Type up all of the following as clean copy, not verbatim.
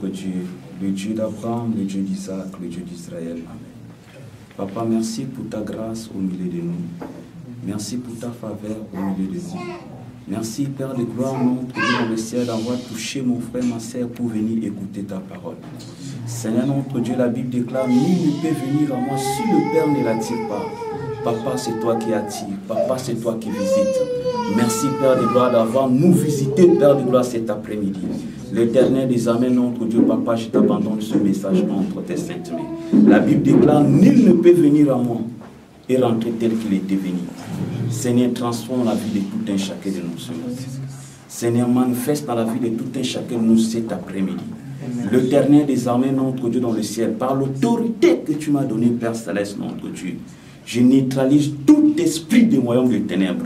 notre Dieu, le Dieu d'Abraham, le Dieu d'Isaac, le Dieu d'Israël. Papa, merci pour ta grâce au milieu de nous. Merci pour ta faveur au milieu de nous. Merci, Père de gloire, notre Dieu dans le ciel, d'avoir touché mon frère, ma sœur, pour venir écouter ta parole. Seigneur, notre Dieu, la Bible déclare, nul ne peut venir à moi si le Père ne l'attire pas. Papa, c'est toi qui attires. Papa, c'est toi qui visites. Merci, Père de gloire, d'avoir nous visité, Père de gloire, cet après-midi. L'Éternel des armées, notre Dieu, Papa, je t'abandonne ce message entre tes saintes mains. La Bible déclare, nul ne peut venir à moi et rentrer tel qu'il était venu. Seigneur, transforme la vie de tout un chacun de nous. Seigneur, manifeste dans la vie de tout un chacun de nous cet après-midi. L'Éternel des armées, notre Dieu dans le ciel, par l'autorité que tu m'as donnée, Père Céleste, notre Dieu, je neutralise tout esprit de royaume de ténèbres,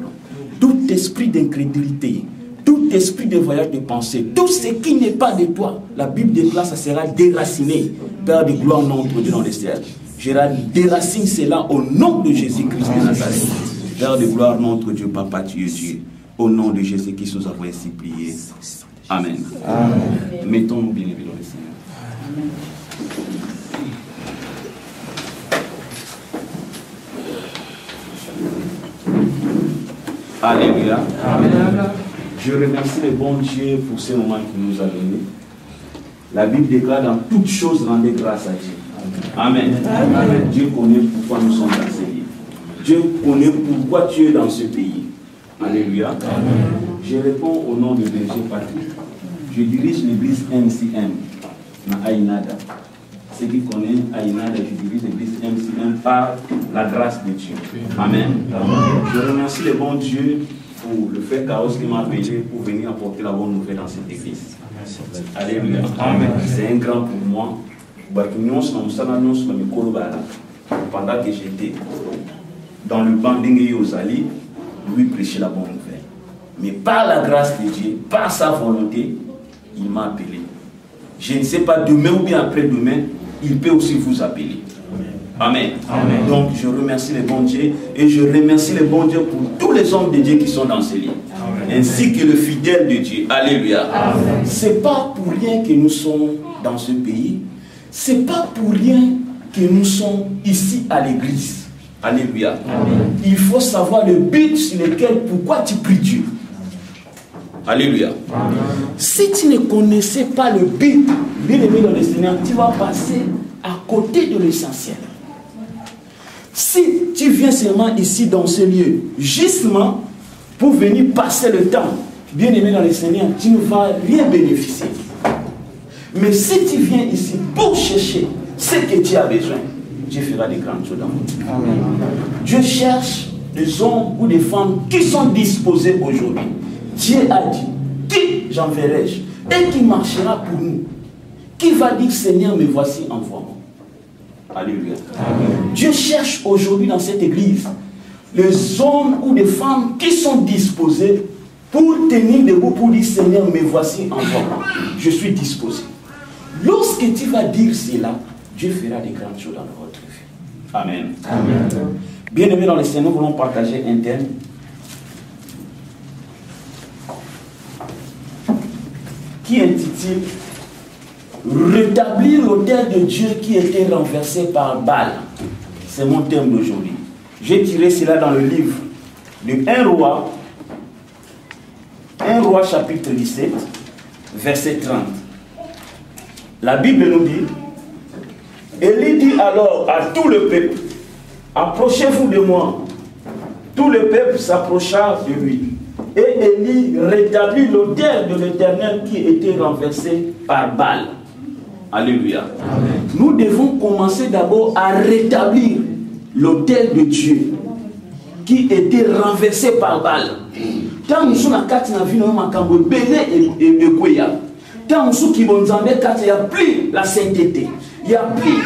tout esprit d'incrédulité, tout esprit de voyage de pensée, tout ce qui n'est pas de toi. La Bible déclare, ça sera déraciné, Père de gloire, notre Dieu dans le ciel. Je déracine cela au nom de Jésus-Christ de Nazareth. Père de gloire, notre Dieu, Papa, tu es Dieu. Au nom de Jésus-Christ, nous avons ainsi prié. Amen. Amen. Mettons-nous bien évidemment le Seigneur. Amen. Alléluia. Amen. Je remercie le bon Dieu pour ce moment qu'il nous a donné. La Bible déclare dans toutes choses, rendez grâce à Dieu. Amen. Amen. Dieu connaît pourquoi nous sommes dans ce pays. Dieu connaît pourquoi tu es dans ce pays. Alléluia. Amen. Je réponds au nom de Berger Patrick. Je dirige l'église MCM à Aïnada. Ceux qui connaissent Aïnada, je dirige l'église MCM par la grâce de Dieu. Amen. Amen. Je remercie le bon Dieu pour le frère Chaos qui m'a appelé pour venir apporter la bonne nouvelle dans cette église. Alléluia. Amen. C'est un grand pour moi. Pendant que j'étais dans le banc d'Ingé-Yozali, lui prêchait la bonne nouvelle. Mais par la grâce de Dieu, par sa volonté, il m'a appelé. Je ne sais pas, demain ou bien après-demain, il peut aussi vous appeler. Amen. Amen. Donc je remercie le bon Dieu et je remercie le bon Dieu pour tous les hommes de Dieu qui sont dans ce lieu. Ainsi que le fidèle de Dieu. Alléluia. C'est pas pour rien que nous sommes dans ce pays. C'est pas pour rien que nous sommes ici à l'église. Alléluia. Amen. Il faut savoir le but sur lequel, pourquoi tu pries Dieu. Alléluia. Amen. Si tu ne connaissais pas le but, bien aimé dans le Seigneur, tu vas passer à côté de l'essentiel. Si tu viens seulement ici dans ce lieu, justement pour venir passer le temps, bien aimé dans le Seigneur, tu ne vas rien bénéficier. Mais si tu viens ici pour chercher ce que tu as besoin, Dieu fera des grandes choses dans votre vie. Amen. Dieu cherche des hommes ou des femmes qui sont disposés aujourd'hui. Dieu a dit, qui j'enverrai-je et qui marchera pour nous. Qui va dire, Seigneur, me voici, envoie-moi. Alléluia. Amen. Dieu cherche aujourd'hui dans cette église les hommes ou des femmes qui sont disposés pour tenir debout, pour dire, Seigneur, me voici, envoie-moi. Je suis disposé. Lorsque tu vas dire cela, Dieu fera des grandes choses dans votre vie. Amen. Amen. Bien-aimés dans le Seigneur, nous voulons partager un thème qui intitule Rétablir l'autel de Dieu qui était renversé par Baal. C'est mon thème d'aujourd'hui. J'ai tiré cela dans le livre de 1 Roi chapitre 17, verset 30. La Bible nous dit, Élie dit alors à tout le peuple, approchez-vous de moi. Tout le peuple s'approcha de lui. Et Élie rétablit l'autel de l'Éternel qui était renversé par Baal. Alléluia. Amen. Nous devons commencer d'abord à rétablir l'autel de Dieu qui était renversé par Baal. Tant nous sommes à Katina-Vino, et tant nous sommes qui vont nous il n'y a plus la sainteté, il n'y a plus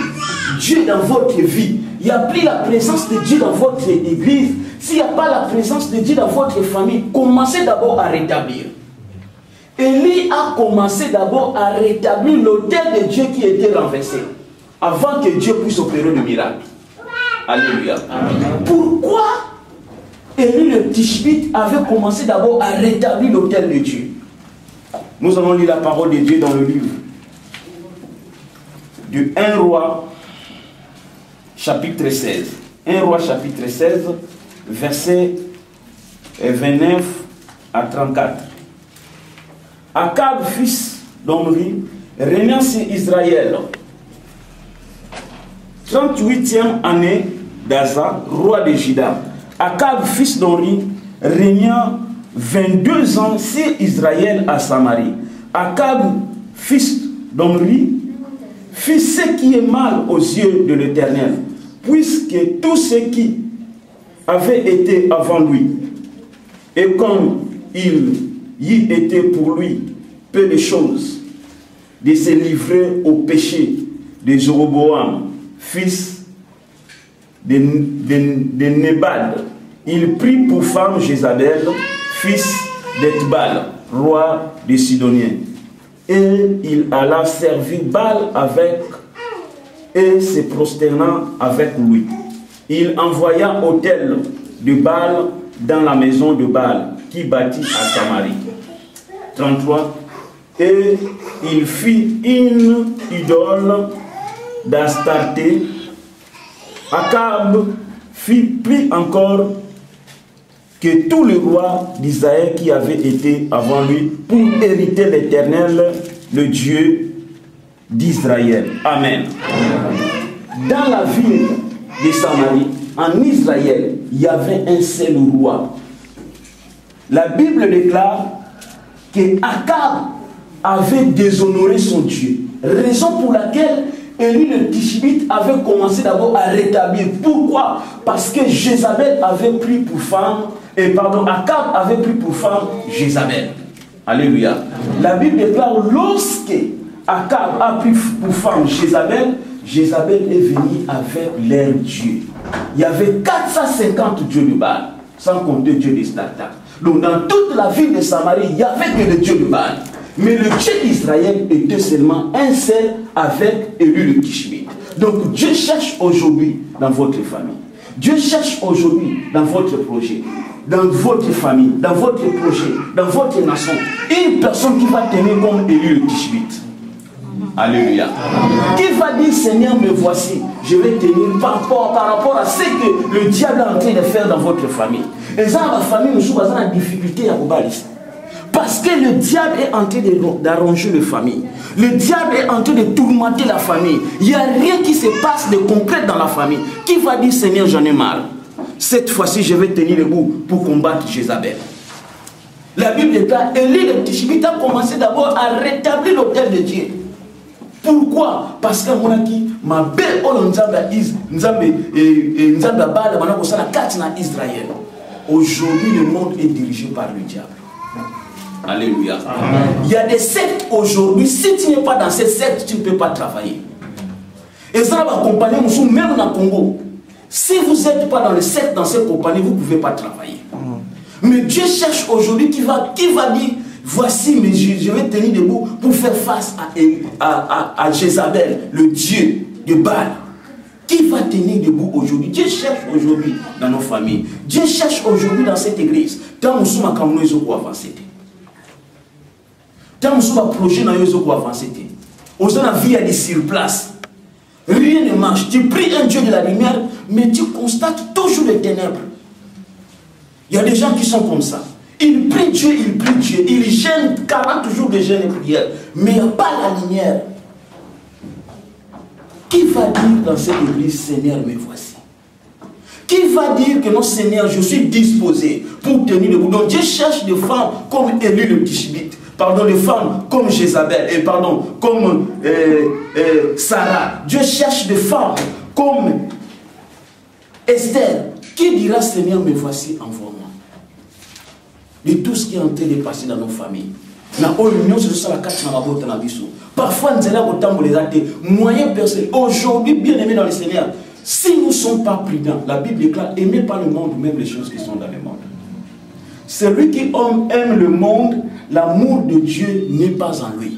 Dieu dans votre vie, il n'y a plus la présence de Dieu dans votre église. S'il n'y a pas la présence de Dieu dans votre famille, commencez d'abord à rétablir. Élie a commencé d'abord à rétablir l'autel de Dieu qui était renversé, avant que Dieu puisse opérer le miracle. Alléluia. Amen. Pourquoi Élie le Tishbite avait commencé d'abord à rétablir l'autel de Dieu? Nous allons lire la parole de Dieu dans le livre de 1 Roi, chapitre 16. 1 Roi, chapitre 16, versets 29 à 34. Akab, fils d'Omri, régnant sur Israël, 38e année d'Asa, roi de Juda. Akab, fils d'Omri, régnant 22 ans sur Israël à Samarie. Akab, fils d'Omri, fit ce qui est mal aux yeux de l'Éternel, puisque tout ce qui avait été avant lui, et comme il y était pour lui peu de choses, de se livrer au péché de Jéroboam, fils de Nébad, il prit pour femme Jézabel, fils d'Ethbal, roi des Sidoniens. Et il alla servir Baal avec, et se prosternant avec lui. Il envoya autel de Baal dans la maison de Baal, qui bâtit à Samarie. 33. Et il fit une idole d'Astarté. Akab fit plus encore que tous les rois d'Israël qui avaient été avant lui pour hériter l'Éternel, le Dieu d'Israël. Amen. Dans la ville de Samarie, en Israël, il y avait un seul roi. La Bible déclare que Akab avait déshonoré son Dieu. Raison pour laquelle Élie le Tishbite avait commencé d'abord à rétablir. Pourquoi? Parce que Jézabel avait pris pour femme, Akab avait pris pour femme Jézabel. Alléluia. La Bible déclare, lorsque Akab a pris pour femme Jézabel, Jézabel est venue avec leur Dieu. Il y avait 450 dieux de Baal, sans compter Dieu de Starta. Donc dans toute la ville de Samarie, il n'y avait que le Dieu de Baal. Mais le Dieu d'Israël était seulement un seul avec Élie le Tishbite. Donc Dieu cherche aujourd'hui dans votre famille. Dieu cherche aujourd'hui dans votre projet, dans votre famille, dans votre projet, dans votre nation, une personne qui va tenir comme Élie le Tishbite. Alléluia. Qui va dire, Seigneur, me voici, je vais tenir par rapport à ce que le diable est en train de faire dans votre famille. Et ça, la famille, nous sommes en difficulté à Obalis. Parce que le diable est en train d'arranger les familles. Le diable est en train de tourmenter la famille. Il n'y a rien qui se passe de concret dans la famille. Qui va dire, Seigneur, j'en ai marre. Cette fois-ci, je vais tenir debout pour combattre Jézabel. La Bible déclare, Élie le Tishbite a commencé d'abord à rétablir l'autel de Dieu. Pourquoi? Parce que mon aki, ma belle Israël. Aujourd'hui, le monde est dirigé par le diable. Alléluia. Amen. Il y a des sectes aujourd'hui, si tu n'es pas dans ces sectes, tu ne peux pas travailler. Et ça va accompagner nous, même dans le Congo. Si vous n'êtes pas dans les sectes, dans ces compagnies, vous ne pouvez pas travailler. Mais Dieu cherche aujourd'hui qui va dire, voici, mais je vais tenir debout pour faire face à Jézabel, le Dieu de Baal. Qui va tenir debout aujourd'hui? Dieu cherche aujourd'hui dans nos familles. Dieu cherche aujourd'hui dans cette église. Tant nous sommes à Cameroun, nous sommes avancés. Tant nous sommes à projet, nous sommes avancés. On a vie à des sur place. Rien ne marche. Tu pries un Dieu de la lumière, mais tu constates toujours les ténèbres. Il y a des gens qui sont comme ça. Ils prient Dieu, ils gênent 40 jours de jeûne et prière, mais il n'y a pas la lumière. Qui va dire dans cette église, Seigneur, me voici? Qui va dire que non, Seigneur, je suis disposé pour tenir debout? Donc Dieu cherche des femmes comme Élie le Tishbite, des femmes comme Jézabel, comme Sarah. Dieu cherche des femmes comme Esther. Qui dira, Seigneur, me voici, envoie-moi? De tout ce qui est en train de passer dans nos familles. Parfois, nous allons les athées, moyens personnels. Aujourd'hui, bien aimés dans le Seigneur, si nous ne sommes pas prudents, la Bible déclare, aimez pas le monde, même les choses qui sont dans le monde. Celui qui aime le monde, l'amour de Dieu n'est pas en lui.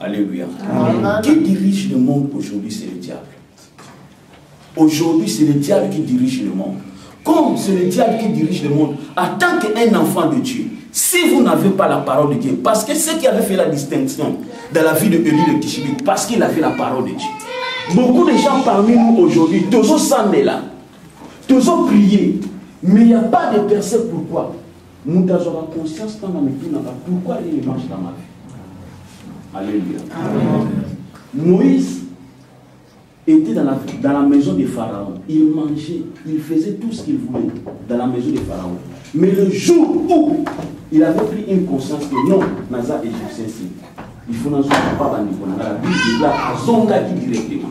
Alléluia. Amen. Qui dirige le monde aujourd'hui, c'est le diable. Aujourd'hui, c'est le diable qui dirige le monde. Comme c'est le diable qui dirige le monde, en tant qu'un enfant de Dieu, si vous n'avez pas la parole de Dieu, parce que ce qui avait fait la distinction dans la vie de Élie le Tishbite, parce qu'il avait la parole de Dieu. Beaucoup de gens parmi nous aujourd'hui, tous ensemble là, tous ont prié, mais il n'y a pas de personne. Pourquoi? Nous avons conscience dans pourquoi il marche dans ma vie. Alléluia. Amen. Moïse était dans la maison de Pharaon. Il mangeait, il faisait tout ce qu'il voulait dans la maison de Pharaon. Mais le jour où il avait pris une conscience que non, Naza égyptien, il faut n'en pas la Bible déclare à Zongaki directement.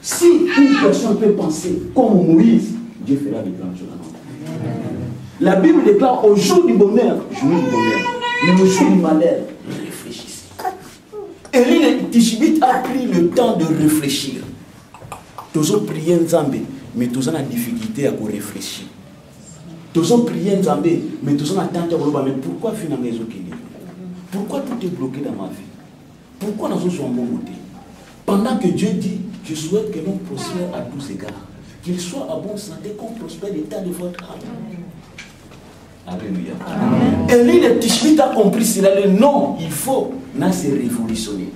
Si une personne peut penser comme Moïse, Dieu fera des grandes choses. La Bible déclare au jour du bonheur, jour du bonheur, mais au jour du malheur, réfléchissez. Élie le Tishbite a pris le temps de réfléchir. Tous ont prié Nzambé, mais tous ont la difficulté à réfléchir. Tous ont prié Nzambé, mais tous ont attendu à mais pourquoi finalement pourquoi tout est bloqué dans ma vie? Pourquoi nous sommes en bon côté? Pendant que Dieu dit, je souhaite que l'on prospère à tous égards, qu'il soit à bonne santé, qu'on prospère l'état de votre âme. Alléluia. Élie le Tishbite a compris cela. Non, il faut se révolutionner.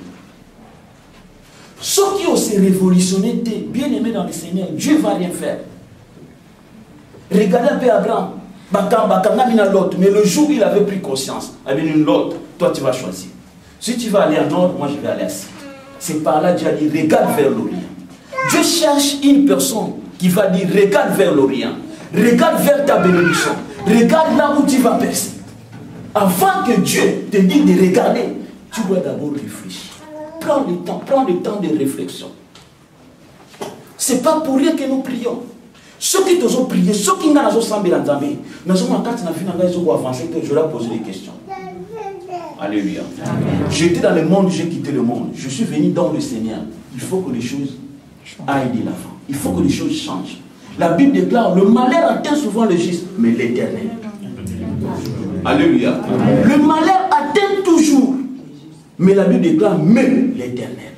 Ceux qui ont se révolutionné, bien aimés dans le Seigneur, Dieu ne va rien faire. Regardez un peu Abraham. Mais le jour où il avait pris conscience, avec une l'autre, toi tu vas choisir. Si tu vas aller à nord, moi je vais aller à sud. C'est par là Dieu dit, regarde vers l'Orient. Dieu cherche une personne qui va dire, regarde vers l'Orient. Regarde vers ta bénédiction. Regarde là où tu vas percer. Avant que Dieu te dise de regarder, tu dois d'abord réfléchir. Prends le temps de réflexion. Ce n'est pas pour rien que nous prions. Ceux qui ont prié, ceux qui n'ont pas semblé dans la vie, nous sommes avancé que je leur poser des questions. Alléluia. J'étais dans le monde, j'ai quitté le monde. Je suis venu dans le Seigneur. Il faut que les choses aillent de l'avant. Il faut que les choses changent. La Bible déclare, le malheur atteint souvent le juste, mais l'Éternel. Alléluia. Le malheur atteint toujours, mais la Bible déclare même l'Éternel.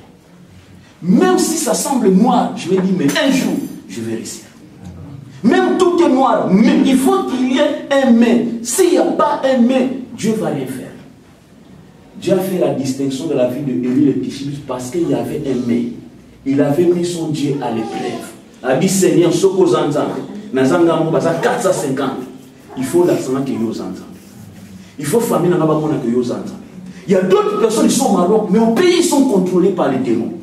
Même si ça semble noir, je vais dire, mais un jour, je vais réussir. Même tout est noir, mais il faut qu'il y ait un mais. S'il n'y a pas un mais, Dieu va rien faire. Dieu a fait la distinction de la vie de Élie le Tishbite parce qu'il y avait un mais. Il avait mis son Dieu à l'épreuve. Il a dit, Seigneur, ce qu'on a 450. Il faut l'argent que vous avez. Il faut famille que vous avez. Il y a d'autres personnes qui sont au Maroc, mais au pays, ils sont contrôlés par les démons.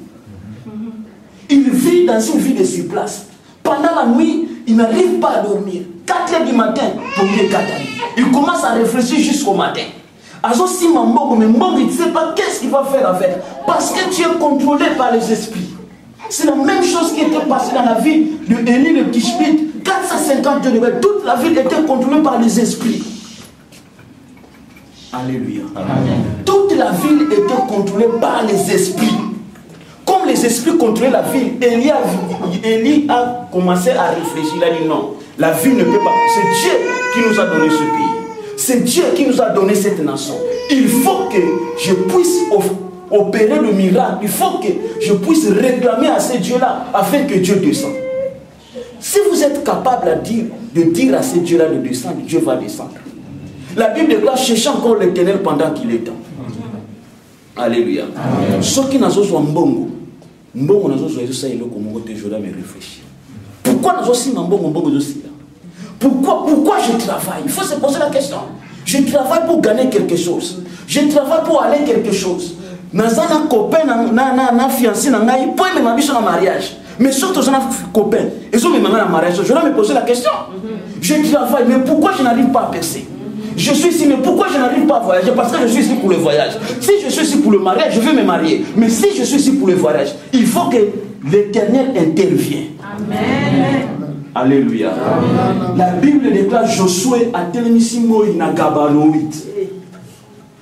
Ils vivent dans une vie de surplace. Pendant la nuit, ils n'arrivent pas à dormir. 4 heures du matin, ils commencent à réfléchir jusqu'au matin. Si mais il ne sait pas qu'est-ce qu'il va faire avec. Parce que tu es contrôlé par les esprits. C'est la même chose qui était passée dans la vie de Élie le Tishbite. 450 ans, toute la ville était contrôlée par les esprits. Alléluia. Amen. Toute la ville était contrôlée par les esprits. Comme les esprits contrôlaient la ville, Élie a commencé à réfléchir. Il a dit non, la ville ne peut pas. C'est Dieu qui nous a donné ce pays. C'est Dieu qui nous a donné cette nation. Il faut que je puisse opérer le miracle. Il faut que je puisse réclamer à ce Dieu-là afin que Dieu descende. Si vous êtes capable de dire à ce Dieu-là de descendre, Dieu va descendre. La Bible déclare, cherchez encore l'Éternel pendant qu'il est temps. Alléluia. Ceux qui n'ont pas mbongo, mbongo n'a pas ça il est comme je dois me réfléchir. Pourquoi n'a pas si mbongo aussi là? Pourquoi je travaille? Il faut se poser la question. Je travaille pour gagner quelque chose. Je travaille pour aller quelque chose. Dans un copain, un fiancé, un gars, il peut me marier sur un mariage. Mais surtout, un copain, ils ont me marié un mariage. Je dois me poser la question. Je travaille, mais pourquoi je n'arrive pas à percer? Je suis ici, mais pourquoi je n'arrive pas à voyager? Parce que je suis ici pour le voyage. Si je suis ici pour le mariage, je vais me marier. Mais si je suis ici pour le voyage, il faut que l'Éternel intervienne. Amen. Alléluia. Amen. La Bible déclare Josué a télémissimo inagabaloït.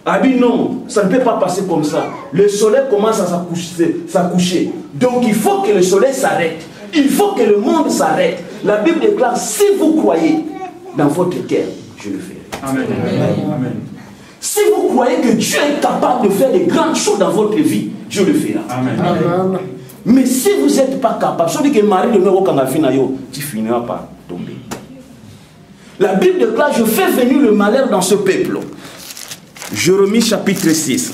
Ah bien non, ça ne peut pas passer comme ça. Le soleil commence à s'accoucher. Donc il faut que le soleil s'arrête. Il faut que le monde s'arrête. La Bible déclare, si vous croyez dans votre cœur, je le ferai. Amen. Amen. Si vous croyez que Dieu est capable de faire de grandes choses dans votre vie, Dieu le fera. Amen. Amen. Mais si vous n'êtes pas capable, celui qui est marié de nous, tu finiras par tomber. La Bible déclare, je fais venir le malheur dans ce peuple. Jérémie chapitre 6.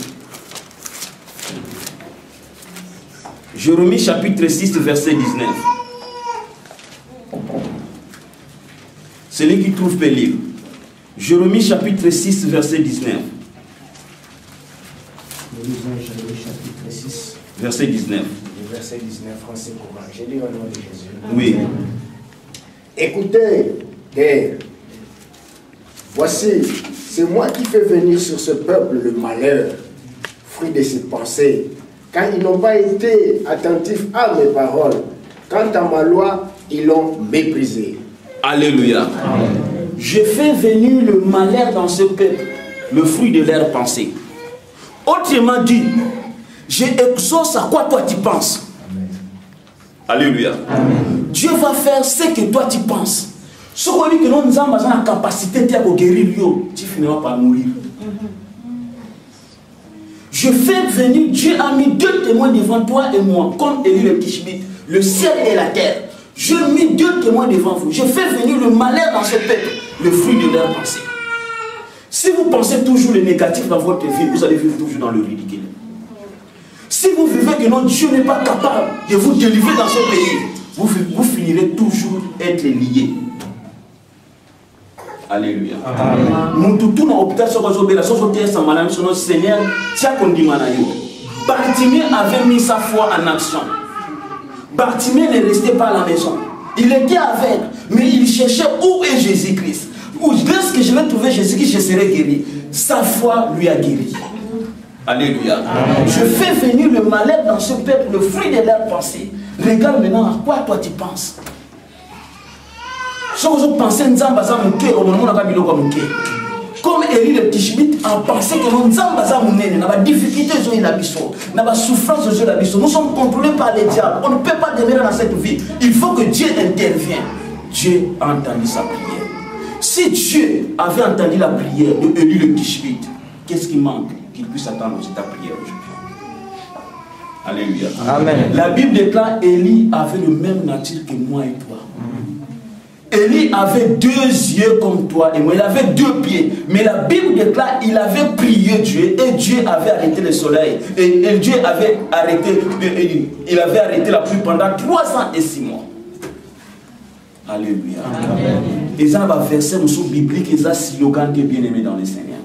Jérémie chapitre 6, verset 19. Celui qui trouve peut lire. Jérémie chapitre 6, verset 19. Jérémie chapitre 6. Verset 19. Le verset 19, français courant. J'ai lu au nom de Jésus. Oui. Écoutez, guerre. Voici, c'est moi qui fais venir sur ce peuple le malheur, fruit de ses pensées, car ils n'ont pas été attentifs à mes paroles. Quant à ma loi, ils l'ont méprisée. Alléluia. Amen. Je fais venir le malheur dans ce peuple, le fruit de leurs pensées. Autrement dit, j'exauce à quoi toi tu penses. Amen. Alléluia. Amen. Dieu va faire ce que toi tu penses. Ce qu'on dit que nous avons la capacité de guérir, tu finiras par mourir. Je fais venir, Dieu a mis 2 témoins devant toi et moi, comme Élie le Tishbite, le ciel et la terre. Je mets 2 témoins devant vous. Je fais venir le malheur dans ce peuple, le fruit de leur pensée. Si vous pensez toujours le négatif dans votre vie, vous allez vivre toujours dans le ridicule. Si vous vivez que non, Dieu n'est pas capable de vous délivrer dans ce pays, vous finirez toujours être liés. Alléluia. Seigneur, Bartimée avait mis sa foi en action. Bartimée ne restait pas à la maison. Il était aveugle, mais il cherchait où est Jésus-Christ. Lorsque je vais trouver Jésus-Christ, je serai guéri. Sa foi lui a guéri. Alléluia. Amen. Je fais venir le malheur dans ce peuple, le fruit de leurs pensées. Regarde maintenant à quoi toi tu penses. Si vous pensez comme Élie le Tishbite a pensé que nous avons des difficultés, des souffrances, nous sommes contrôlés par les diables. On ne peut pas demeurer dans cette vie. Il faut que Dieu intervienne. Dieu a entendu sa prière. Si Dieu avait entendu la prière de Élie le Tishbite, qu'est-ce qui manque qu'il puisse attendre ta prière aujourd'hui? Alléluia. Amen. La Bible déclare Élie avait le même nature que moi et toi. Élie avait 2 yeux comme toi et moi, il avait 2 pieds. Mais la Bible déclare qu'il avait prié Dieu et Dieu avait arrêté le soleil. Et Dieu avait arrêté, il avait arrêté la pluie pendant 3 ans et 6 mois. Alléluia. Et ça va verser un sous biblique et ça slogan qui est bien aimé dans le Seigneur.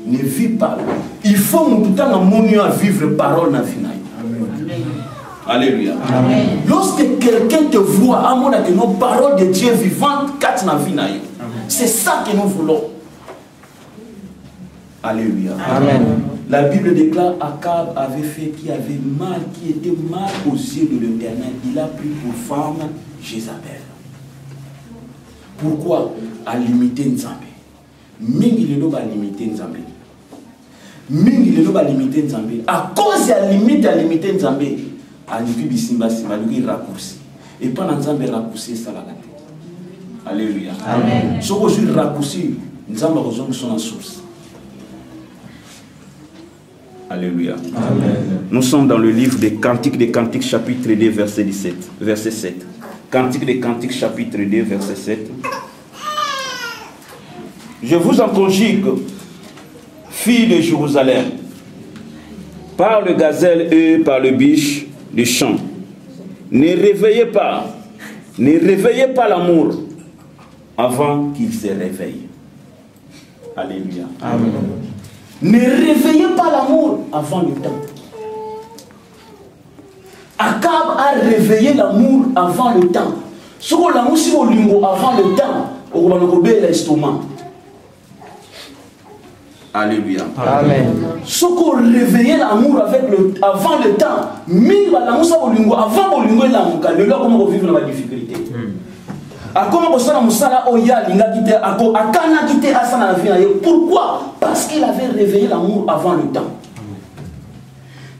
Ne vis pas. Il faut tout le temps à vivre parole dans la vie. Alléluia. Amen. Lorsque quelqu'un te voit, à mon avis, nos paroles de Dieu vivantes, c'est ça que nous voulons. Alléluia. Amen. La Bible déclare Akab avait fait qui avait mal, qui était mal aux yeux de l'Éternel. Il a pris pour femme Jézabel. Pourquoi? À limiter Nzambe. Mingi le va limiter Nzambe. Mingi le va limiter Nzambe. À cause de la limiter Nzambe. Et pendant Nzambe raccourci ça la gâte. Alléluia. Amen. Ce que je raccourci, Nzambe a son source. Alléluia. Amen. Nous sommes dans le livre des Cantiques, chapitre 2, verset 7. Cantiques des Cantiques, chapitre 2, verset 7. Je vous en conjure, filles de Jérusalem, par le gazelle et par le biche du champ. Ne réveillez pas l'amour avant qu'il se réveille. Alléluia. Amen. Ne réveillez pas l'amour avant le temps. Akab a réveillé l'amour avant le temps. Ce qu'on l'amour si on lingo avant le temps, on va le gober l'estomac. Alléluia. Amen. Ce qu'on réveillait l'amour avant le temps, mais l'amour ça olingo avant olingo l'amour, le là comment on vit dans la difficulté. A comment on s'en musala oya linga kité ako akana kité asana la vie. Pourquoi? Parce qu'il avait réveillé l'amour avant le temps.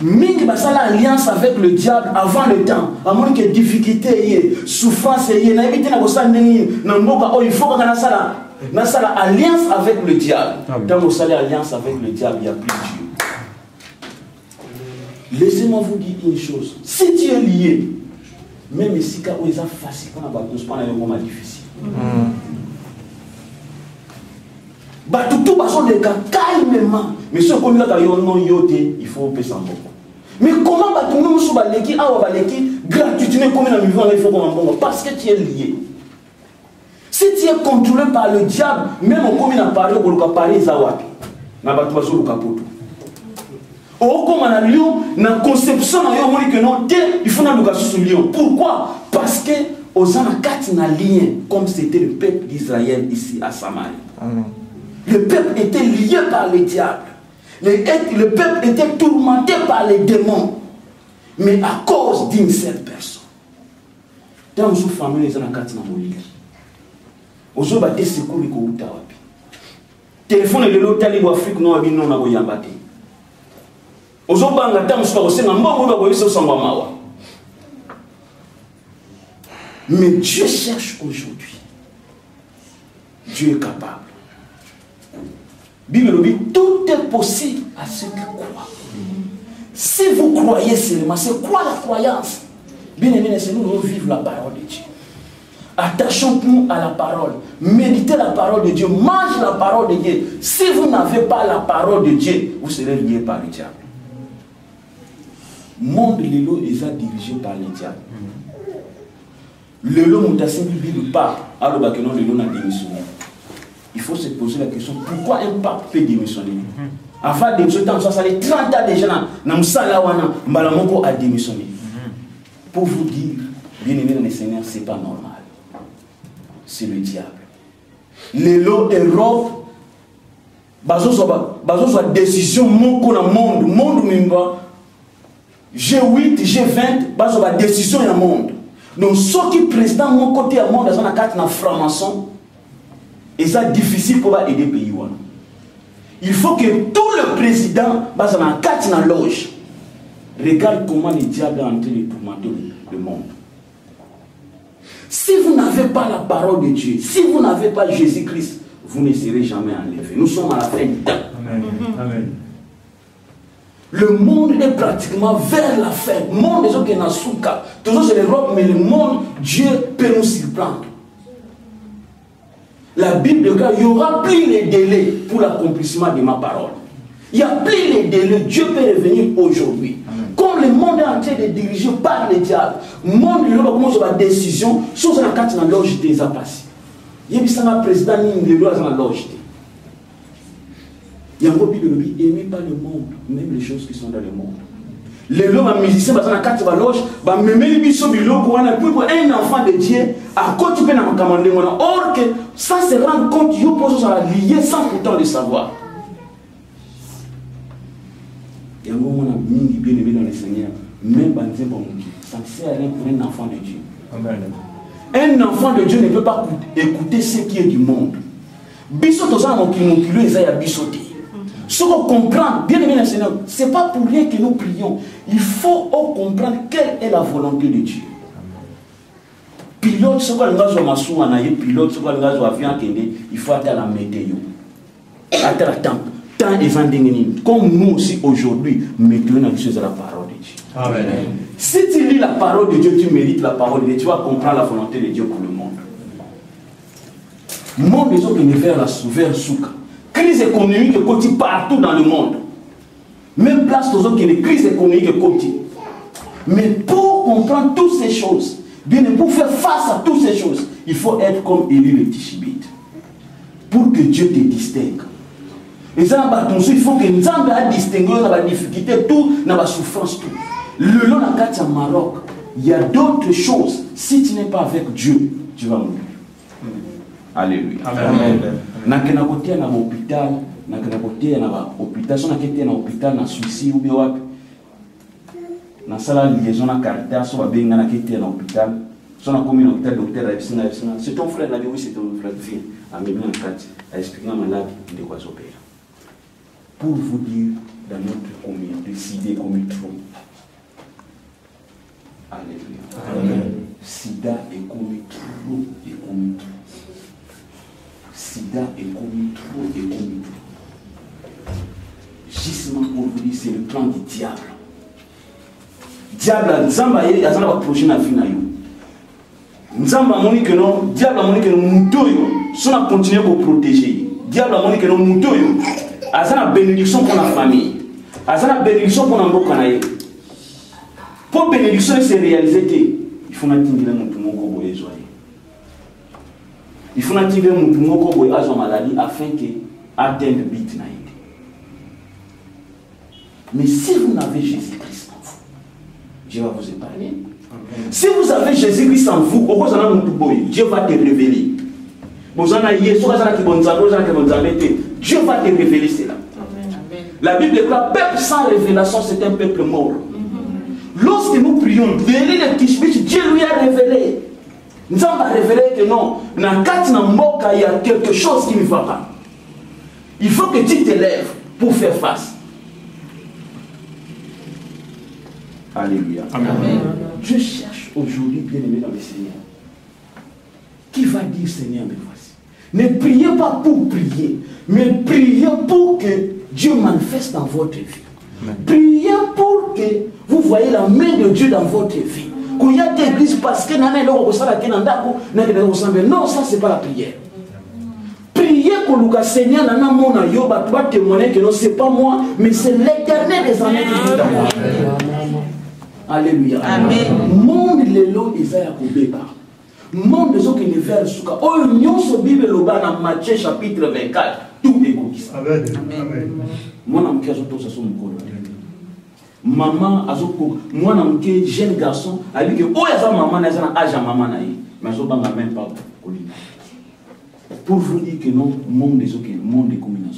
Mingi basala alliance avec le diable avant le temps. À moins que difficulté, souffrance, na éviter na bossa ndeni na mboka il faut que na sala. Dans ça, alliance avec le diable. Dans vous allez alliance avec le diable, il n'y a plus Dieu. Laissez-moi vous dire une chose. Si tu es lié, même si tu es facile, on a pas difficile. Batutu baso de calmement. Mais ce qu'on a non yoté, il faut payer sans beaucoup. Mais comment batu nous sous baleki awa baleki gratuitement comme dans vivant il faut comme bon parce que tu es lié. Si tu es contrôlé par le diable, même au commune à Paris, au local Paris zawapi. Na batu baso local poto. Au comme na Lyon, na conception na yo moni que non, il faut na local sur Lyon. Pourquoi? Parce que aux anakati na lien comme c'était le peuple d'Israël ici à Samarie. Amen. Le peuple était lié par le diable. Le peuple était tourmenté par les démons. Mais à cause d'une seule personne. Dans une famille, les gens ont dit aux autres, ils secours les wapi. Téléphone de l'hôtel de l'Afrique, nous avons dit non, nous avons dit. Aux autres, mais Dieu cherche aujourd'hui. Dieu est capable. Bible dit tout est possible à ceux qui croient. Si vous croyez seulement, c'est quoi la croyance? Bien aimé, c'est nous devons vivre la parole de Dieu. Attachons-nous à la parole. Méditez la parole de Dieu. Mangez la parole de Dieu. Si vous n'avez pas la parole de Dieu, vous serez lié par le diable. Le monde est dirigé par le diable. Le lot mutassin Bible pas. Alors que non, le lot n'a démissionné. Il faut se poser la question, pourquoi un pape peut démissionner? Avant de démissionner, ça fait 30 ans déjà, Mbalamoko a démissionné. Pour vous dire, bien aimé dans le Seigneur, ce n'est pas normal. C'est le diable. Les lots Europe, bazo décision moko na monde mimba G8, G20, bazo décision na monde. Donc ceux qui président mon côté à monde dans la carte na franc-maçon. Et c'est difficile pour aider le pays. Il faut que tout le président, dans la carte dans la loge, regarde comment le diable est en train de tourmenter le monde. Si vous n'avez pas la parole de Dieu, si vous n'avez pas Jésus-Christ, vous ne serez jamais enlevé. Nous sommes à la fin du temps. Amen. Amen. Le monde est pratiquement vers la fin. Le monde des gens qui sont dans Souka, toujours c'est l'Europe, mais le monde, Dieu peut nous surprendre. La Bible, il y aura plus les délais pour l'accomplissement de ma parole. Il n'y a plus les délais. Dieu peut revenir aujourd'hui. Comme le monde est en train de diriger par le diable, le monde il commence à décision, chose à la carte dans la loge des passé. Il y a un président qui est dans la loge. Il y a un copie de lui, aimé par le monde, même les choses qui sont dans le monde. Les lois musiciens, dans la carte de la loge, même les bisous, pour un enfant de Dieu, à quoi tu peux nous commander. Or que ça se rend compte, il faut lier sans pourtant le savoir. Il y a un moment où bien aimé dans le Seigneur, même ça ne sert à rien pour un enfant de Dieu. Amen. Un enfant de Dieu ne peut pas écouter ce qui est du monde. Bisous, tous gens qui nous tuent, ils ont bisouté. Ce qu'on comprend, bien aimé dans le Seigneur, ce n'est pas pour rien que nous prions. Il faut comprendre quelle est la volonté de Dieu. Pilote, ce qu'on a pilote, ce qu'on a avion, il faut attendre la météo. Attendre la temps. Comme nous aussi aujourd'hui, mettons la chose à la parole de Dieu. Amen. Si tu lis la parole de Dieu, tu mérites la parole de Dieu, tu vas comprendre la volonté de Dieu pour le monde. Le monde des autres qui vers la souka. Crise économique est partout dans le monde. Même place aux autres qui est crise économique est côté. Mais pour comprendre toutes ces choses, bien pour faire face à toutes ces choses, il faut être comme Élie le Tishibite. Pour que Dieu te distingue. Et ça, il faut que nous ayons distingué dans la difficulté, tout, dans la souffrance, tout. Le long de la Maroc, il y a d'autres choses. Si tu n'es pas avec Dieu, tu vas mourir. Alléluia. Amen. Nakena kotia na hôpital, nakena kotia na hôpital, so nakete na hôpital na suicide ou bien wapi. Na sala liaison na Caritas, so babenga nakete na hôpital. So na komi na hôpital docteur Epsina, c'est ton frère, na oui c'est ton frère, viens. Amène na kati, a expliquer na malade de quoi s'opérer. Pour vous dire dans notre communauté, décider comme il faut. Alléluia. Amen. Sida est commis trop et commis trop. Sida est commis trop et commis trop. Gisement pour vous dire, c'est le plan du diable. Diable, Nzamba a un projet à finir. Nzamba a dit que non, diable a dit que nous devons continuer à protéger. diable a montré que nous moutons, a une bénédiction pour la famille, a une bénédiction pour l'emboc. Pour bénédiction se réaliser, il faut n'atteindre mon tout mon corps et joyeux. Il faut n'atteindre mon tout mon corps et joyeux maladie afin que atteindre le but. Mais si vous n'avez Jésus-Christ en vous, Dieu va vous épargner. Amen. Si vous avez Jésus-Christ en vous, Dieu va te révéler. Dieu va te révéler cela. Amen. La Bible déclare, peuple sans révélation, c'est un peuple mort. Lorsque nous prions, Dieu lui a révélé. Nous avons révélé que non, il y a quelque chose qui ne va pas. Il faut que tu te lèves pour faire face. Alléluia. Amen. Je cherche aujourd'hui, bien-aimé dans le Seigneur, qui va dire Seigneur, me voici. Ne priez pas pour prier, mais priez pour que Dieu manifeste dans votre vie. Amen. Priez pour que vous voyez la main de Dieu dans votre vie. Qu'il y a des églises parce que non, ça c'est pas la prière. Priez pour le Seigneur, va témoigner que non, c'est pas moi, mais c'est l'Éternel des années qui est dans moi. Alléluia. Amen. Monde lelo Isaïa Kobeba. Monde les autres qui ne veulent pas. Oh, nous sommes Bible loba dans Matthieu chapitre 24. Tout est comme ça. Amen. Moi, je suis tout ça sur mon col. Maman, moi, je suis jeune garçon. Elle dit que oh, il y a maman, il y a âge à maman, mais je ne sais même pas. Pour vous dire que non, monde des autres, monde est comme une.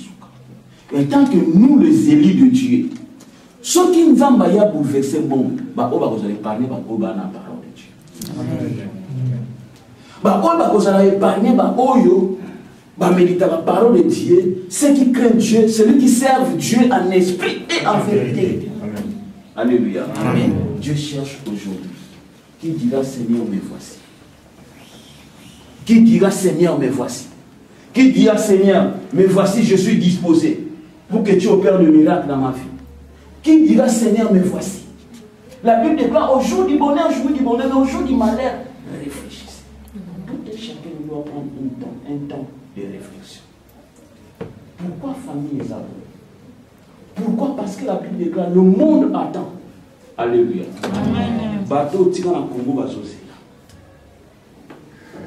Et tant que nous, les élus de Dieu, ceux qui nous ont bouleversé, bon, vous allez parler de la parole de Dieu. Vous allez parler de la parole de Dieu, ceux qui craignent Dieu, celui qui servent Dieu en esprit et en vérité. Amen. Alléluia. Amen. Dieu cherche aujourd'hui. Qui dira Seigneur, me voici. Qui dira Seigneur, me voici. Qui dira Seigneur, me voici, je suis disposé pour que tu opères le miracle dans ma vie. Qui dira Seigneur, me voici. La Bible déclare au jour du bonheur, mais au jour du malheur, réfléchissez. Tout et chacun doit prendre un temps de réflexion. Pourquoi famille est abonnée? Pourquoi? Parce que la Bible déclare le monde attend. Alléluia. Amen. Bateau tika na Congo bazozela.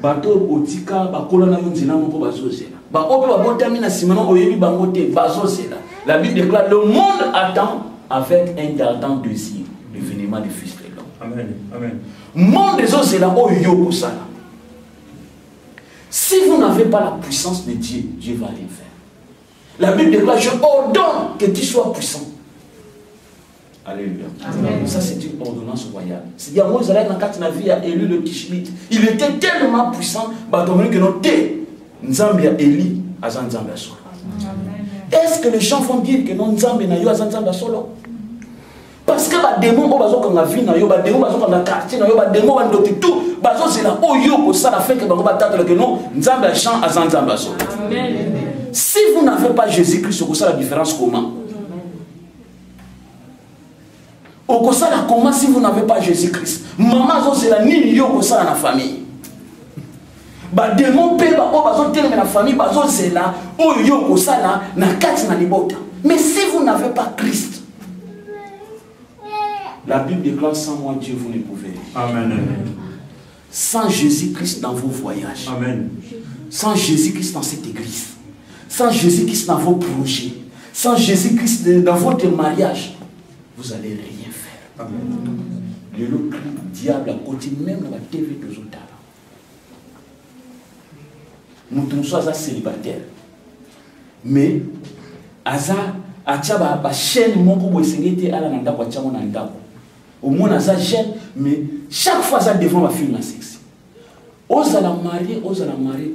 Bateau otika bakola na yonzela moko bazozela. Ba ope babotami na simano oyebi bango te bazozela. La Bible déclare le monde attend avec un ardent désir le vénement du Fils de l'homme. Amen. Amen. Monde des autres, c'est là où il y a. Si vous n'avez pas la puissance de Dieu, Dieu va rien faire. La Bible déclare, je ordonne que tu sois puissant. Alléluia. Amen. Ça, c'est une ordonnance royale. C'est-à-dire, moi, Israël, dans la vie, a élu le Tishmit. Il était tellement puissant, que Nzambi a élu à Nzambi Solo. Est-ce que les gens vont dire que non Nzambi na yo à Nzambi Solo? Parce que les démons qui sont dans la vie, les démons qui sont dans le quartier, les démons qui sont dans tout, c'est là où ils ont fait que non Nzambi a chant à Nzambi Solo. Si vous n'avez pas Jésus-Christ, c'est la différence comment? Comment si vous n'avez pas Jésus-Christ? Maman, c'est la ni yo dans la famille. Les démons peuvent dans la famille, c'est là où ils ont na kati na libota. Mais si vous n'avez pas Christ, la Bible déclare sans moi Dieu vous ne pouvez. Amen. Sans Jésus-Christ dans vos voyages. Amen. Sans Jésus-Christ dans cette église. Sans Jésus-Christ dans vos projets. Sans Jésus-Christ dans votre mariage. Vous n'allez rien faire. Amen. Le diable à côté même dans la TV de Zotala. Nous sommes célibataires. Mais, Aza, Achaba, la chaîne, mon coup, c'est à la nanda, au moins, Aza gêne, mais chaque fois, ça défend ma fille dans sexe. Ose à la marier,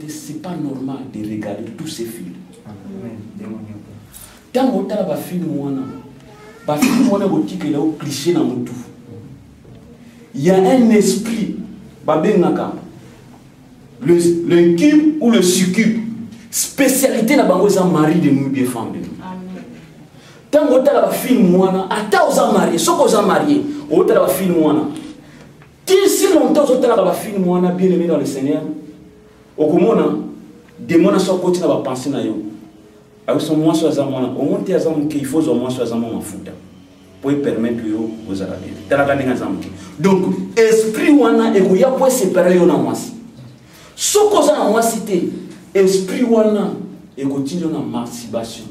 c'est pas normal de regarder tous ces films. Tant que tu as la fille, la fille, il y a un cliché dans mon tout. Il y a un esprit, le cube ou le succube. Spécialité dans le mari de nous, bien femme de nous. Tant que tu as la fille, tu as marié, ce que tu as marié, tu as la fille, si longtemps tu as la fille, bien aimé dans le Seigneur, au moment des mois sont côté dans la pensée, Avec son moins soit au moins il faut au moins soit pour permettre aux Arabes. Donc, esprit wana et il y a pour séparer yon moi. Ce qu'on a moi cité, esprit wana et continue dans masturbation.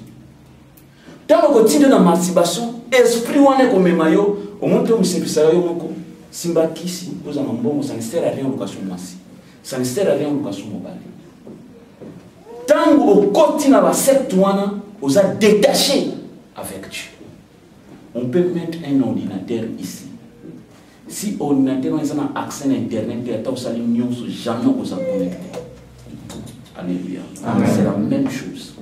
Tant qu'on continue dans masturbation, esprit wana comme mayo, au moins on se pisa yo moko. Simba kisi, vous en bon, ça ne sert à rien location moi. Ça ne sert à rien location mobile. Tant qu'on continue à secte wana, on a détaché avec Dieu. On peut mettre un ordinateur ici. Si l'ordinateur a un accès à Internet, il y a jamais on s'en connecter. Alléluia. C'est la même chose.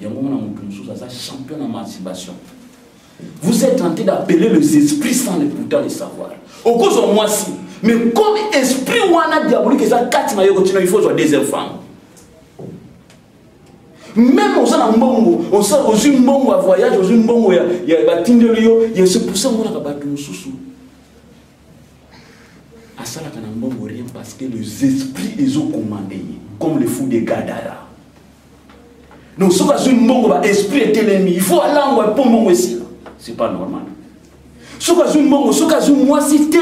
Il y a un moment où on a un champion de masturbation. Vous êtes tenté d'appeler les esprits sans le pourtant les savoir. Au cause de moi, si. Mais comme esprit ou un diabolique, il faut jouer des enfants. Même aux Anambongo, aux Zimbongo à voyage, aux Zimbongo, il y a des Tindelio, il y a ce poussant qu'on a battu un sous-sous. À ça, la Kanambongo rien parce que les esprits les ont commandés, comme les fous des Gadara. Donc, ce que Zimbongo, l'esprit est l'ennemi, il faut aller en Pombo aussi. C'est pas normal. Ce que Zimbongo, ce que moi cité,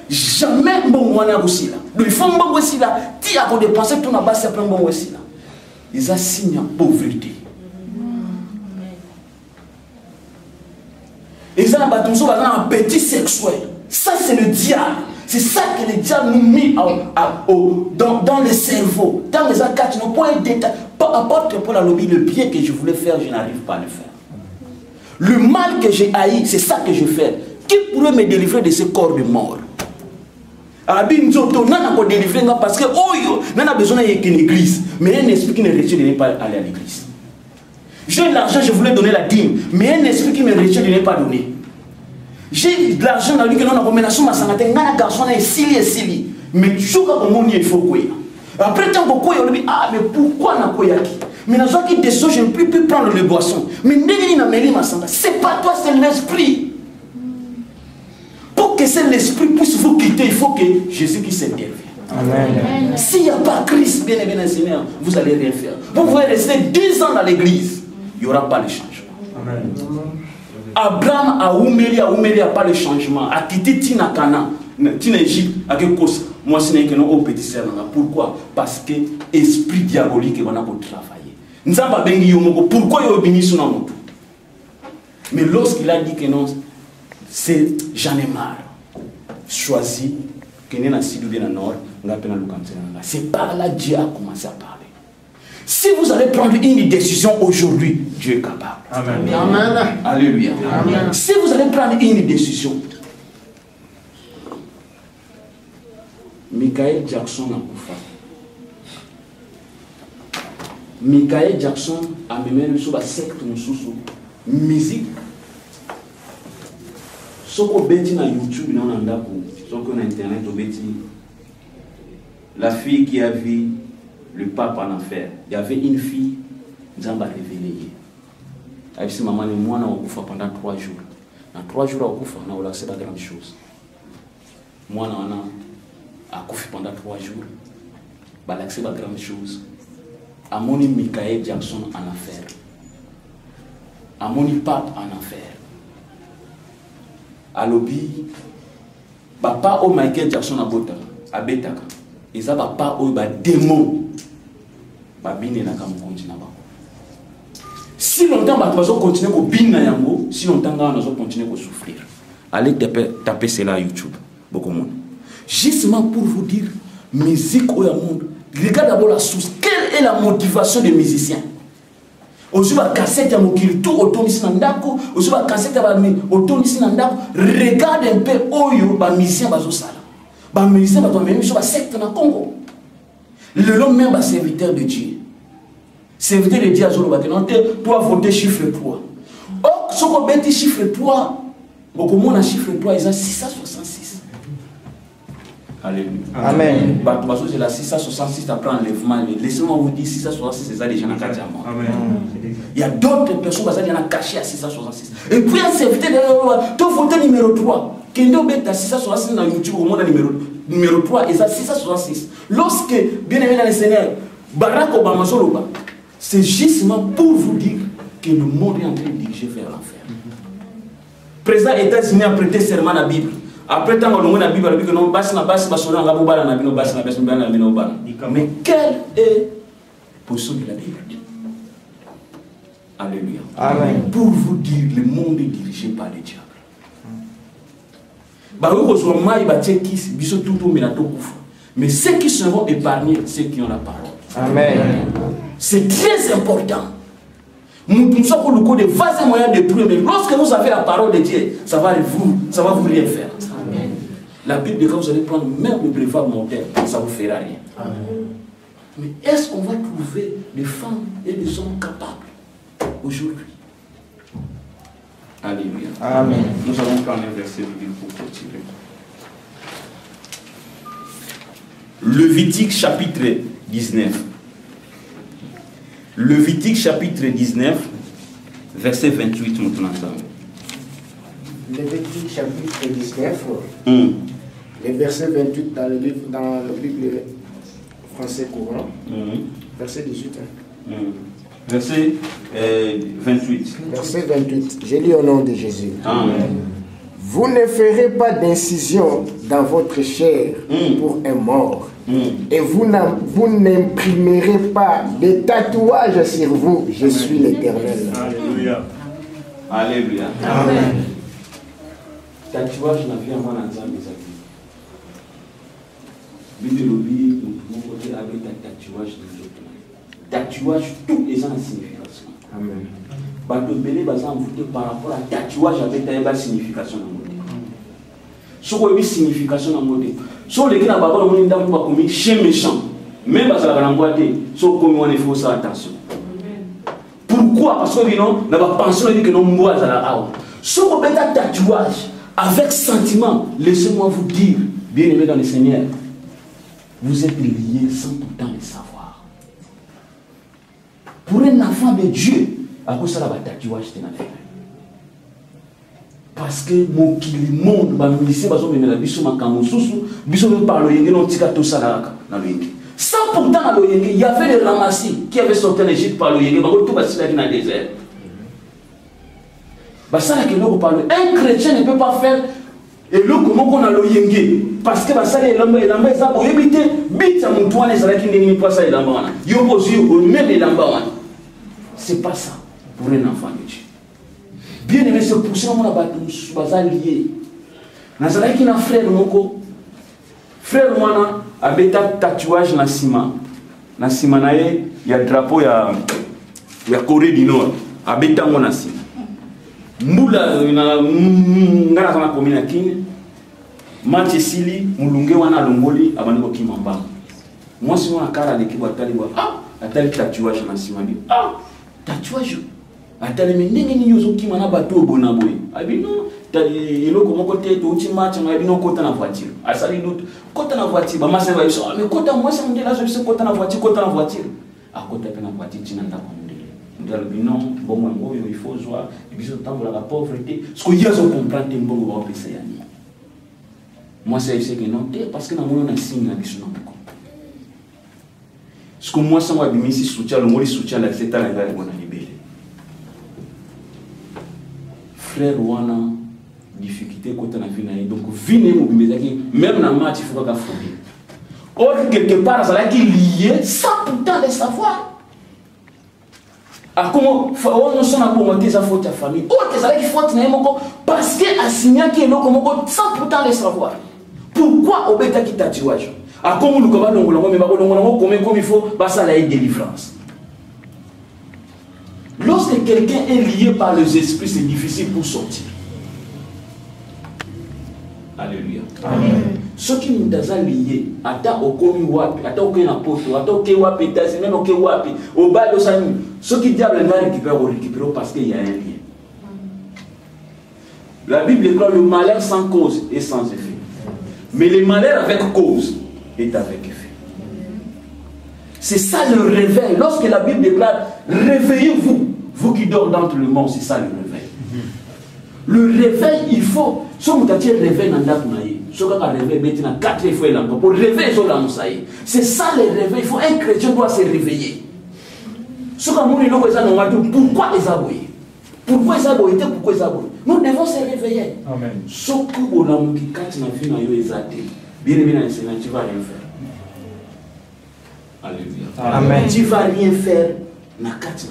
jamais Bongo n'a aussi là. Donc, il faut Bongo aussi là, tu as dépensé tout na base après Bongo aussi là. Ils ont signé la pauvreté. Ils ont un appétit sexuel. Ça, c'est le diable. C'est ça que le diable nous met dans le cerveau. Dans les actes, nous pouvons être détaillés. Peu importe pour la lobby, le bien que je voulais faire, je n'arrive pas à le faire. Le mal que j'ai haï, c'est ça que je fais. Qui pourrait me délivrer de ce corps de mort? Abim Zoto, n'a pas délivré parce que on a besoin d'une église. Mais un esprit qui me retient de ne pas aller à l'église. J'ai l'argent, je voulais donner la dîme. Mais un esprit qui me retient de ne pas donner. J'ai de l'argent dans lui que l'on a recommandation à Sangaté, n'a garçon est sili. Mais toujours comme il faut quoi. Après tant que quoi, on dit ah mais pourquoi n'a quoi yaki? Mais dans ce qui descend, je ne peux plus prendre le boisson. Mais n'est n'a mêlé ma santé. C'est pas toi, c'est l'esprit. Pour que l'esprit puisse vous quitter, il faut que Jésus qui s'intervienne. S'il n'y a pas Christ, bien aimé Seigneur, vous n'allez rien faire. Vous pouvez rester 10 ans dans l'église, il n'y aura pas de changement. Amen. Abraham a oumeli a pas le changement. A quitté Tina Cana, Tina Égypte, à quelle cause? Moi, ce n'est que non au petit serment. Pourquoi? Parce que l'esprit diabolique est là pour travailler. Nous savons pas pourquoi il est béni sur nous. Mais lorsqu'il a dit que non, c'est j'en ai marre. Choisi que nous avons sidou dans le nord, c'est par là que Dieu a commencé à parler. Si vous allez prendre une décision aujourd'hui, Dieu est capable. Amen. Amen. Alléluia. Amen. Si vous allez prendre une décision, Michael Jackson a koufa. Michael Jackson a mené sur la secte de musique. Ce qu'on bêtit sur YouTube, ce qu'on a internet, la fille qui a vu le pape en enfer, il y avait une fille, Nzamba révélé. Avec ses mamans et moi, on a koufa pendant 3 jours. Dans 3 jours, on a koufa, on a accès à de grandes choses. Moi, on a koufi pendant 3 jours. On a accès à de grandes choses. À mon Michael Jackson en enfer. À mon pape en enfer. À l'obi, papa au Michael Jackson a betaka. Et ça papa au démon. Si longtemps nous allons continuer à bina yango, si longtemps nous allons continuer à souffrir. Allez taper cela à YouTube. Beaucoup de monde. Justement pour vous dire, musique au monde. Regarde d'abord la source. Quelle est la motivation des musiciens? Aujourd'hui, la cassette est tout autour ici dans Ndako. Aujourd'hui, la cassette est autour ici dans Ndako. Regarde un peu oyo ba musicien bazo sala. Ba musicien bazo même sur la secte dans Congo. Le long même ba serviteur de Dieu. Serviteur de Dieu à Zolo Bakena, toi voter chiffre 3. Or, ce qu'on bête chiffre 3, beaucoup de monde chiffre 3, ils ont 666. Alléluia. Amen. C'est la 666 après enlèvement. Laissez-moi vous dire 666, c'est ça déjà dans le cas. Il y a d'autres personnes qui ont caché à 666. Et puis un serviteur de toi voter numéro 3. Qui est à 666 dans YouTube au monde numéro 3 et ça 666. Lorsque, bien aimé dans le Seigneur, Barack Obama Zoloba, C'est justement pour vous dire que le monde est en train de diriger vers l'enfer. Le président des États-Unis a prêté serment à la Bible. Après, tant qu'on a la Bible, mais quelle est la position de la Bible? Alléluia. Amen. Pour vous dire, le monde est dirigé par le diable. Mais ceux qui seront épargnés, ceux qui ont la parole. Amen. C'est très important. Nous sommes le coup de vases moyens de plus, mais lorsque vous avez la parole de Dieu, ça va vous rien faire. Amen. La Bible dit que vous allez prendre même le brevet mortel, ça ne vous fera rien. Amen. Mais est-ce qu'on va trouver des femmes et des hommes capables aujourd'hui? Alléluia. Amen. Nous allons prendre un verset de Bible pour continuer. Lévitique chapitre 19. Lévitique chapitre 19, verset 28, nous entendons. Lévitique chapitre 19, le verset 28 dans le Bible français courant, verset 18. Verset 28. Verset 28. Je lis au nom de Jésus. Amen. Vous ne ferez pas d'incision dans votre chair pour un mort. Et vous n'imprimerez pas de tatouages sur vous. Je suis l'Éternel. Alléluia. Alléluia. Amen. Tatouage n'a pas moi dans mes amis. Mais le lobby, nous pouvons dire avec un tatouage des autres. Tatouage, tous les ans signification. Amen. Bateau belé bazan voûté par rapport à tatouage avec une signification dans le monde. Ce qu'on a une signification dans le monde. Sur les gens baba on est dans commis chien méchant. Même bazan la boîte, sur comme on faut ça attention. Pourquoi? Parce que non, n'a pas pensé que non moi à la haut. Sur on bêta tatouage avec sentiment, laissez-moi vous dire, bien-aimés dans le Seigneur, vous êtes liés sans pourtant le savoir. Pour un enfant de Dieu, à cause de la tatouage, c'est un parce que mon kili monde, ma lycée, ma zone de la biso ma kamosusu, biso me parle yenge non tika to salaka na loyenge. Sans pourtant na loyenge, il y avait des ramassis qui avaient sorti l'Égypte par loyenge, ma tout basila dans le désert. Basala que nous parlons, un chrétien ne peut pas faire et le comment qu'on a loyenge parce que basala elamba ça pour éviter bit à mon toile ça qui n'est pas ça elamba. Yo posi au même elamba. C'est pas ça pour un enfant de Dieu. Bien aimé, c'est pour ça que nous sommes liés. Nous avons un frère, frère, a un tatouage dans le ciment. Dans le ciment, il y a un drapeau de la Corée du Nord. Il y a un tatouage dans le ciment. Moula, il y a un commune à King. Manchesili, Moulungue, wana Longoli, Abaniko Kimamba. Moi, si on a un cara de Kibatali, il y a un tatouage dans le ciment. Ah, tatouage. Atale mendenge ni yozo ki mana bato bona boy abi non elo ko moko te to utima changa abi non kota na voiture asali doute kota na voiture ba masa ba iso mais kota moi c'est ndela zo biso kota na voiture a kota pe na voiture tina nda ko ndela binon bon moi ngoyo il faut joie biso tambola la pauvreté ce que yazo comprendre mbongo ba pesa yani moi c'est que non te parce que na moyo na signe na biso non ko ce que moi ça moi bimisi soutien le moli soutien la c'est ta la ngale bona libéré. Frère wana difficulté quand on a vu naïe donc venez même dans le match il faut pas fouiller. Or quelque part ça là qui lié sans pourtant le savoir. À comment on s'en a pour monter sa faute à famille. Or que ça là qui faute naïe parce que a signé qui est là comme sans pourtant le savoir. Pourquoi au bêta qui tatouage? À comment nous comment on mais comme il faut bah ça là est délivrance. Lorsque quelqu'un est lié par les esprits, c'est difficile pour sortir. Alléluia. Amen. Ceux qui nous sont liés, attends au commis wapi, attends au apôtre, attends au wapi, même au wapi, au bas de sa nuit. Ceux qui diable n'a récupéré parce qu'il y a un lien. La Bible déclare le malheur sans cause et sans effet. Mais le malheur avec cause est avec effet. C'est ça le réveil. Lorsque la Bible déclare réveillez-vous, vous qui dormez dans le monde, c'est ça le réveil. Le réveil, il faut. Si vous avez un réveil dans le réveil, 4 fois pour réveiller sur la moussaïe. C'est ça le réveil. Il faut un chrétien doit se réveiller. Ce qu'on dit, pourquoi les aboyés? Pourquoi les aboyés? Pourquoi les aboyés? Nous devons se réveiller. Amen. Ce que vous avez dit, quand tu as vu dans les athées, bien évidemment, tu vas rien faire. Alléluia. Amen. Tu vas rien faire dans la carte.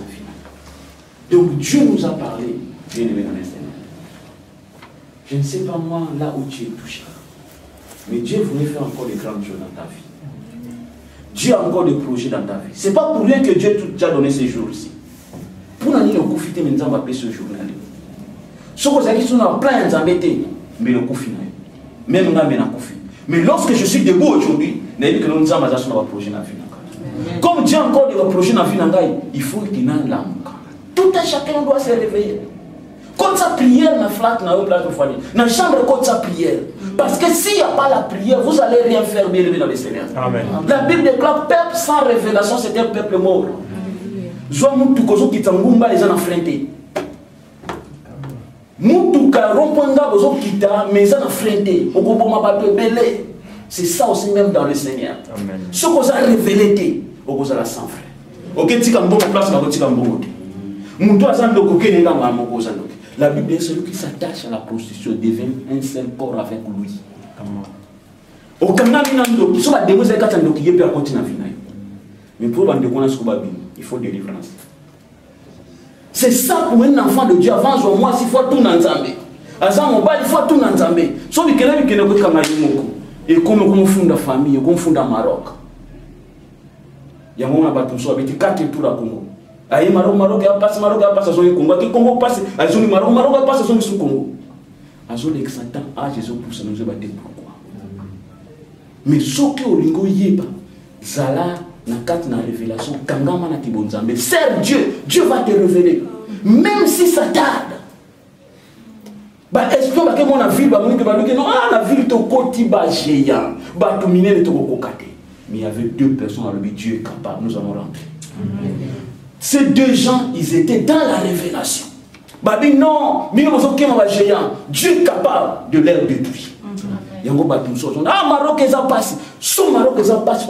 Donc Dieu nous a parlé, bien évidemment, je ne sais pas moi là où tu es touché. Mais Dieu voulait faire encore des grandes choses dans ta vie. Dieu a encore des projets dans ta vie. Ce n'est pas pour rien que Dieu t'a donné ces jours-ci. Pour nous, nous profiter maintenant, on va appeler ce journal. Ce que vous avez dit, on a plein d'embêtés, mais le coup final. Même nous, on a coup. Mais lorsque je suis debout aujourd'hui, nous avons dit que nous avons un projet dans la vie. Comme Dieu a encore des projets dans la vie, il faut qu'il y ait un l'âme. Tout un chacun doit se réveiller. Quand sa prière n'a flatte dans la chambre, quand sa prière. Parce que s'il n'y a pas la prière, vous n'allez rien faire bien dans le Seigneur. Amen. La Bible déclare peuple sans révélation, c'est un peuple mort. Zoa mutukozo kitangumba les gens affrontés. Mutuka rompanga bozo kita mais les gens affrontés. Okoboma bato belé. C'est ça aussi même dans le Seigneur. Amen. Ce qu'on a révélé, on a la sang frère. Ok, tika mbongo place na tika mbongo. Mutu azando kokene nga mamo kozando. La Bible dit celui qui s'attache à la prostitution devient un seul corps avec lui. Au Canada, mais pour il faut délivrance. C'est ça pour un enfant de Dieu. Avant, moi, il faut tout n'ensemble. Avant, il faut tout ensemble. Sauf que quelqu'un qui ne peut pas et comme on fonde la famille, comme on fonde le Maroc. Il y a un moment où on a 4 tours à Congo. Aïe Maroc a passé à son Congo. Qui Congo passe à son Maroc a passé à son Congo. À son excitant, à Jésus pour se nous battre pourquoi. Mais ce que Olingo yeba, Zala na carte na révélation, Kangama na Kibonzambe, serve Dieu, Dieu va te révéler. Même si ça tarde. Bah est-ce que bah mon ville bah mon que bah non la ville to koti ba géant, bah tout miner to kokate. Mais il y avait 2 personnes à lui Dieu est capable, nous allons rentrer. Ces 2 gens, ils étaient dans la révélation. Bah non, Dieu est capable de les détruire. Ah, Maroc est passé. Son Maroc est passé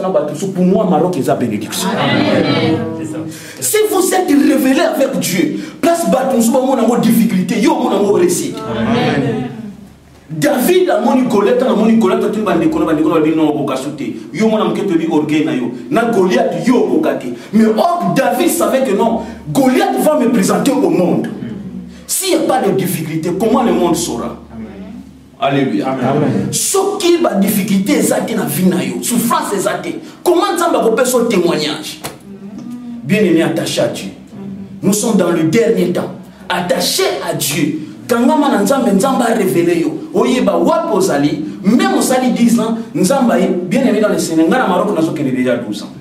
pour moi, Maroc est bénédiction. Si vous êtes révélé avec Dieu, place bâton sur mon difficulté, il y a mon récit. David a mon Goliath, tu vas dire non, on va sauter. Yo mon amke te dit orgueil na yo. Na Goliath yo kokate. Mais or David savait que non, Goliath va me présenter au monde. S'il n'y a pas de difficulté, comment le monde saura? Alléluia. Ce qui est la difficulté, c'est la vie na yo. Souffrance est comment ça va faire son témoignage? Bien aimé, attaché à Dieu. Nous sommes dans le dernier temps. Attaché à Dieu. Quand on Nzamba révélé yo, oyeba wapi ozali, même osali 10 ans, Nzamba bien aimé dans le Seigneur, ngana Maroc nazo kene déjà 12 ans.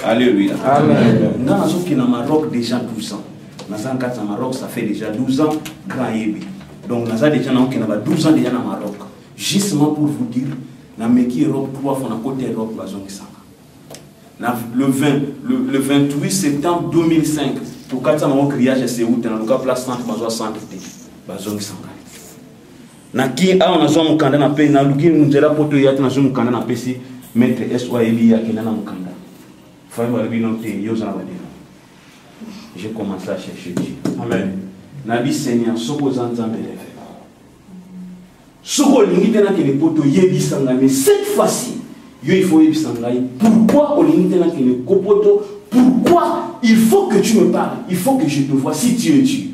Alléluia. Amen. Ngana nazo kene Maroc déjà 12 ans. Nazan kata Maroc ça fait déjà 12 ans grand yebi. Donc naza déjà na kene ba 12 ans déjà na Maroc. Justement pour vous dire, na meki Europe 3 fois na côté Europe bazongi sanga. Le 28 septembre 2005 pour 4 ans, mon criage c'est où dans le cas place centre bazo centre bazongi sanga na ki a on a zo mukanda na pe na luki munzela poto yati na zo mukanda na pesi maître SY Eli yakina na mukanda fa ba bino te yoza na badina. J'ai commencé à chercher Dieu. Amen. Nabi Seigneur soko zanzambe leve soko lingi tena ke poto yebi sanga mais cette fois-ci il faut yebi sanga pourquoi o lingi tena ke kopoto. Pourquoi il faut que tu me parles? Il faut que je te vois si tu es Dieu.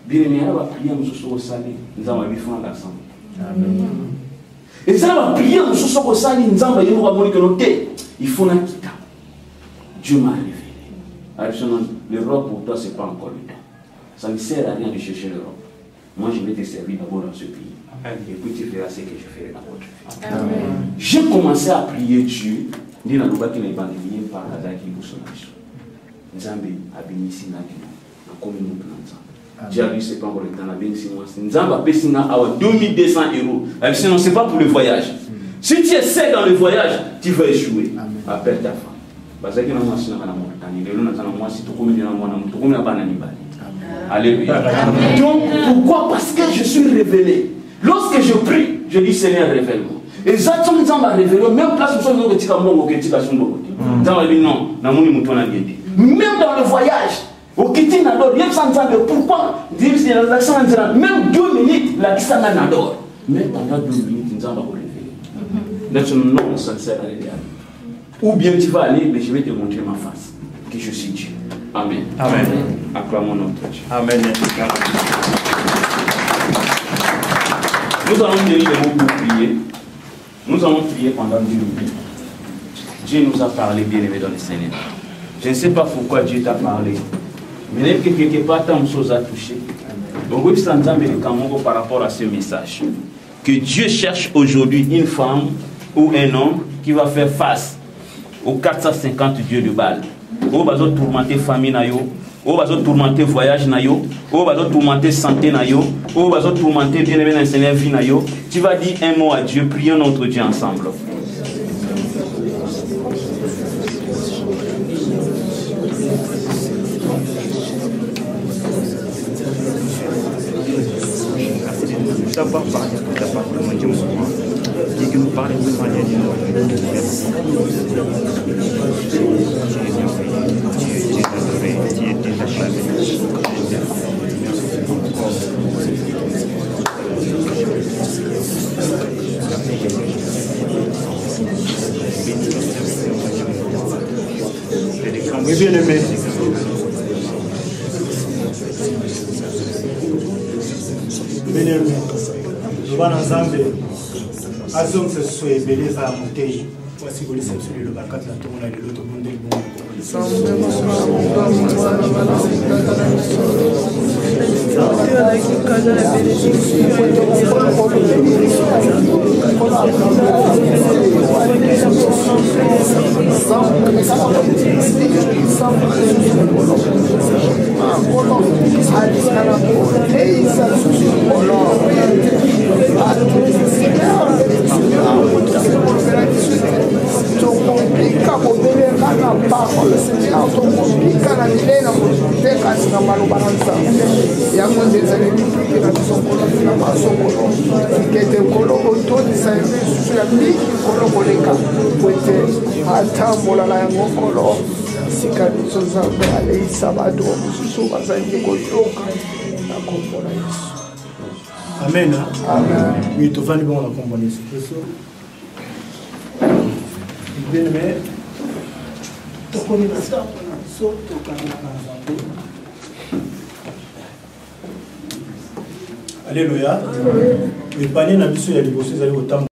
Bien aimé, on va prier nous sommes au salé, nous allons vivre ensemble. Amen. Et ça va prier nous sommes au salé, nous allons vivre ensemble. Il faut la quitter. Dieu m'a révélé. L'Europe pour toi c'est pas encore le temps. Ça ne sert à rien de chercher l'Europe. Moi je vais te servir d'abord dans ce pays. Amen. Et puis tu feras ce que je ferai dans votre vie. Amen. J'ai commencé à prier Dieu. Ndi na lubaki na evangelie par la zaki busonacho. Nzambe abinisi na kino na komi mutu na nzambe. Dieu lui c'est pas encore le temps na binisi moi. Nzambe apesi na awa 2200 €. Abisi non c'est pas pour le voyage. Si tu essaies dans le voyage, tu vas échouer. Appelle ta femme. Bazaki na mwasi na kana Mauritanie. Lelo na tana mwasi to komi na mwana mtu komi na bana nibali. Alléluia. Donc pourquoi? Parce que je suis révélé. Lorsque je prie, je dis Seigneur révèle-moi. Et ça, tu me révélé, même place où tu as dit non, na moni mutu na diete. Même dans le voyage, au Kiti Nador, pourquoi même 2 minutes, la Kisanga Nador. Même pendant 2 minutes, nous allons relever. Notre nom sincère à l'idéal. Ou bien tu vas aller, mais je vais te montrer ma face. Que je suis Dieu. Amen. Amen. Acclamons notre Dieu. Amen. Nous allons tenir les mots pour prier. Nous allons prier pendant 2 minutes. Dieu nous a parlé, bien aimé dans le Seigneur. Je ne sais pas pourquoi Dieu t'a parlé. Mais même que quelque part, tant de choses à toucher. Donc, par rapport à ce message. Que Dieu cherche aujourd'hui une femme ou un homme qui va faire face aux 450 dieux de Baal. Ou va tourmenter famille na yo, ou va tourmenter voyage na yo, ou va tourmenter santé na yo, ou va tourmenter bien-aimé dans le Seigneur vie na yo. Tu vas dire un mot à Dieu, prions notre Dieu ensemble. Savoir parler de la part de mon Dieu, qui nous parle de manière oui, bien aimé. Bien-aimé, Jovan Nzambe, Azom se soit belé à monter. Voici que c'est celui le bacat la tourne et l'autre monde est bon. Amen. Amen. Oui, tu vas nous bon la compagnie. Bien aimé. Alléluia. Le panier n'a plus sur les bosses,